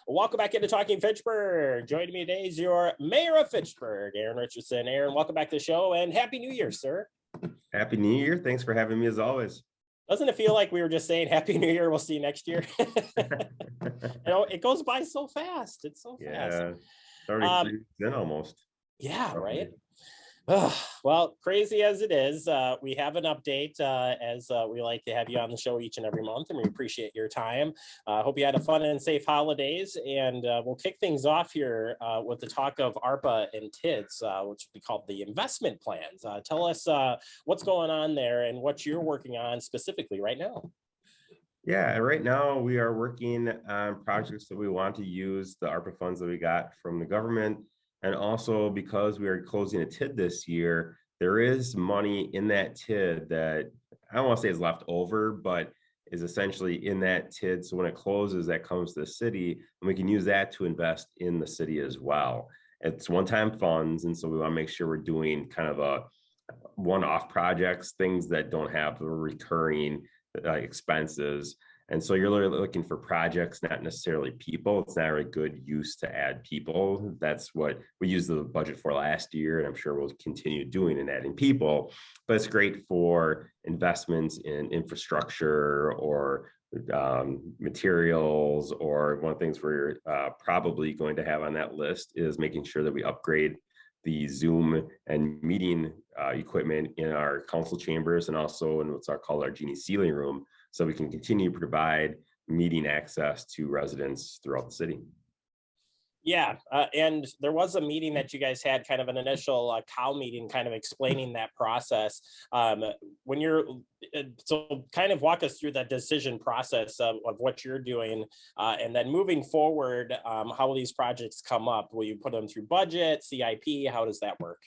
Welcome back into Talking Fitchburg. Joining me today is your Mayor of Fitchburg, Aaron Richardson. Aaron, welcome back to the show and Happy New Year, sir. Happy New Year. Thanks for having me as always. Doesn't it feel like we were just saying Happy New Year? We'll see you next year. It goes by so fast. It's so fast. Yeah, it's already 3 weeks in almost. Yeah, right. Well, crazy as it is, we have an update as we like to have you on the show each and every month, and we appreciate your time. Hope you had a fun and safe holidays, and we'll kick things off here with the talk of ARPA and TIDS, which we call the investment plans. Tell us what's going on there and what you're working on specifically right now. Yeah, right now we are working on projects that we want to use the ARPA funds that we got from the government. And also because we are closing a TID this year, there is money in that TID that I don't want to say is left over, but is essentially in that TID. So when it closes, that comes to the city, and we can use that to invest in the city as well. It's one-time funds, and so we want to make sure we're doing kind of a one-off projects, things that don't have recurring expenses. And so you're really looking for projects, not necessarily people. It's not a good use to add people. That's what we used the budget for last year, and I'm sure we'll continue doing and adding people. But it's great for investments in infrastructure or materials, or one of the things we're probably going to have on that list is making sure that we upgrade the Zoom and meeting equipment in our council chambers, and also in what's called our Genie Ceiling Room, so we can continue to provide meeting access to residents throughout the city. Yeah, and there was a meeting that you guys had, kind of an initial COW meeting, kind of explaining that process. When you're, so kind of walk us through that decision process of what you're doing, and then moving forward, how these projects come up. Will you put them through budget, CIP? How does that work?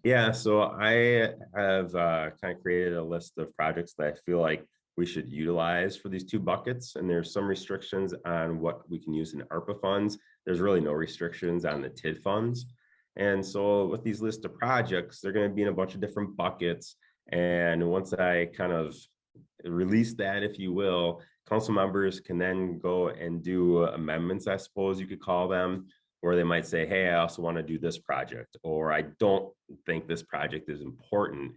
Yeah, so I have kind of created a list of projects that I feel like we should utilize for these two buckets. And there's some restrictions on what we can use in ARPA funds. There's really no restrictions on the TID funds. And so with these list of projects, they're going to be in a bunch of different buckets. And once I kind of release that, if you will, council members can then go and do amendments, I suppose you could call them, where they might say, hey, I also want to do this project, or I don't think this project is important.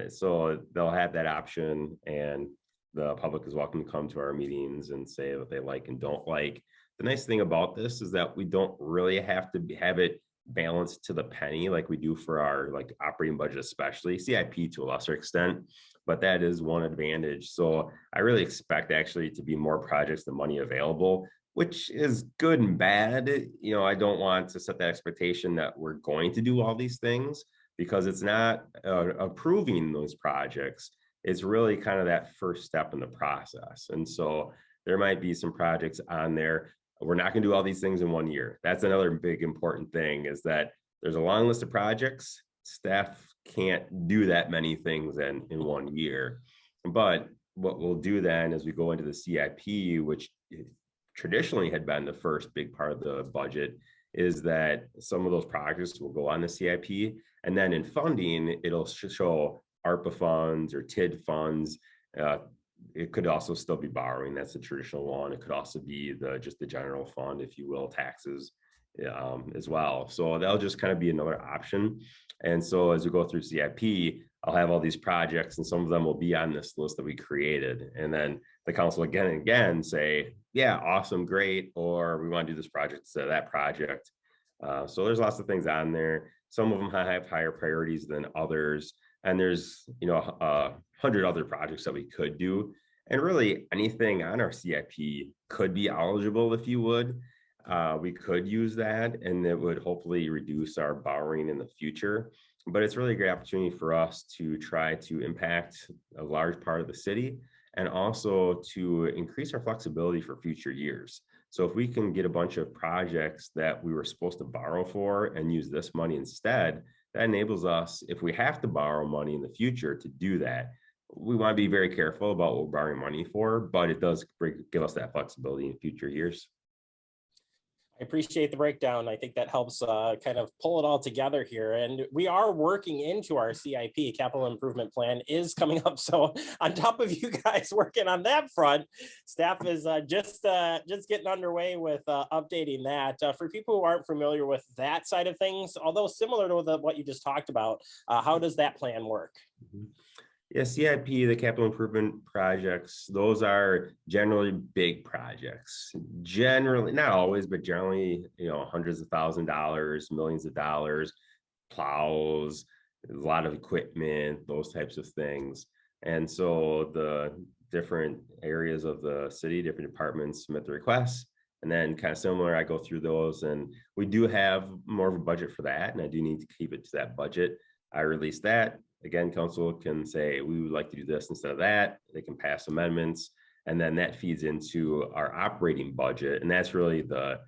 So they'll have that option, and the public is welcome to come to our meetings and say what they like and don't like. The nice thing about this is that we don't really have to have it balanced to the penny like we do for our operating budget, especially CIP to a lesser extent, but that is one advantage. So I really expect actually to be more projects than money available, which is good and bad. You know, I don't want to set that expectation that we're going to do all these things, because it's not approving those projects. It's really kind of that first step in the process. And so there might be some projects on there. We're not going to do all these things in 1 year. That's another big important thing, is that there's a long list of projects. Staff can't do that many things in 1 year. But what we'll do then is we go into the CIP, which traditionally had been the first big part of the budget, is that some of those projects will go on the CIP, and then in funding, it'll show ARPA funds or TID funds. It could also still be borrowing. That's the traditional one. It could also be just the general fund, if you will, taxes as well. So that'll just kind of be another option. And so as we go through CIP, I'll have all these projects, and some of them will be on this list that we created. And then the council again and again say, yeah, awesome, great, or we want to do this project instead of that project. So there's lots of things on there. Some of them have higher priorities than others. And there's, 100 other projects that we could do. And really anything on our CIP could be eligible, if you would. We could use that, and it would hopefully reduce our borrowing in the future. But it's really a great opportunity for us to try to impact a large part of the city, and also to increase our flexibility for future years. So if we can get a bunch of projects that we were supposed to borrow for and use this money instead, that enables us, if we have to borrow money in the future, to do that. We want to be very careful about what we're borrowing money for, but it does give us that flexibility in future years. I appreciate the breakdown. I think that helps kind of pull it all together here. And we are working into our CIP, capital improvement plan is coming up. So on top of you guys working on that front, staff is just getting underway with updating that. For people who aren't familiar with that side of things, although similar to what you just talked about, how does that plan work? Yeah, CIP, the capital improvement projects, those are generally big projects. Generally, not always, but generally, hundreds of $1,000s, millions of dollars, plows, a lot of equipment, those types of things. And so the different areas of the city, different departments submit the requests. And then kind of similar, I go through those, and we do have more of a budget for that. And I do need to keep it to that budget. I release that. Again, council can say, we would like to do this instead of that. They can pass amendments, and then that feeds into our operating budget. And that's really the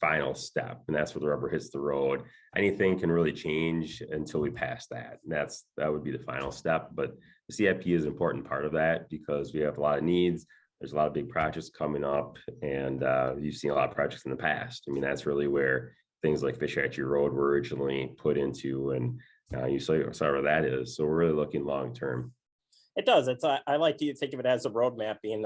final step. And that's where the rubber hits the road. Anything can really change until we pass that. And that would be the final step. But the CIP is an important part of that because we have a lot of needs. There's a lot of big projects coming up, and you've seen a lot of projects in the past. I mean, that's really where things like Fish Hatchery Road were originally put into, and you saw where that is. So we're really looking long term. It does. I like to think of it as a roadmap, being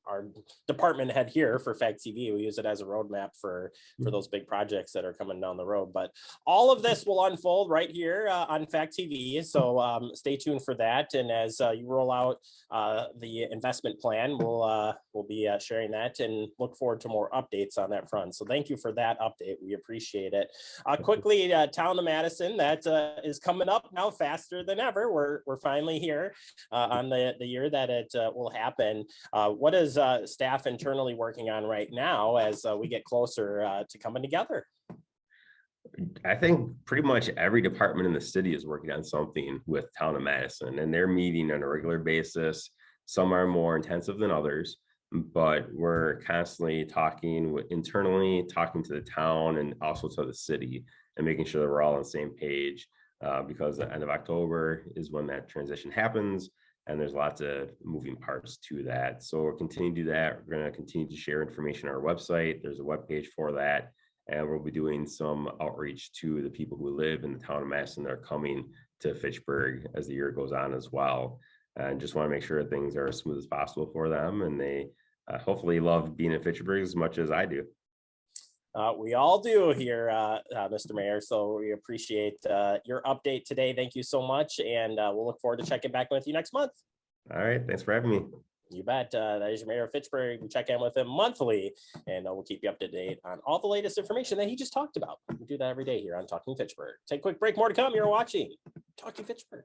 our department head here for Fact TV. We use it as a roadmap for those big projects that are coming down the road. But all of this will unfold right here on Fact TV. So stay tuned for that. And as you roll out the investment plan, we'll be sharing that and look forward to more updates on that front. So thank you for that update. We appreciate it. Quickly, Town of Madison, that is coming up now faster than ever. We're finally here on the year that it will happen. What is staff internally working on right now as we get closer to coming together? I think pretty much every department in the city is working on something with Town of Madison, and they're meeting on a regular basis. Some are more intensive than others, but we're constantly talking internally, talking to the town and also to the city, and making sure that we're all on the same page because the end of October is when that transition happens. And there's lots of moving parts to that. So we're continuing to do that. We're going to continue to share information on our website. There's a webpage for that. And we'll be doing some outreach to the people who live in the town of Madison that are coming to Fitchburg as the year goes on as well. And just want to make sure that things are as smooth as possible for them. And they hopefully love being in Fitchburg as much as I do. We all do here, Mr. Mayor. So we appreciate your update today. Thank you so much. And we'll look forward to checking back with you next month. All right. Thanks for having me. You bet. That is your Mayor of Fitchburg. We check in with him monthly, and we'll keep you up to date on all the latest information that he just talked about. We do that every day here on Talking Fitchburg. Take a quick break. More to come. You're watching Talking Fitchburg.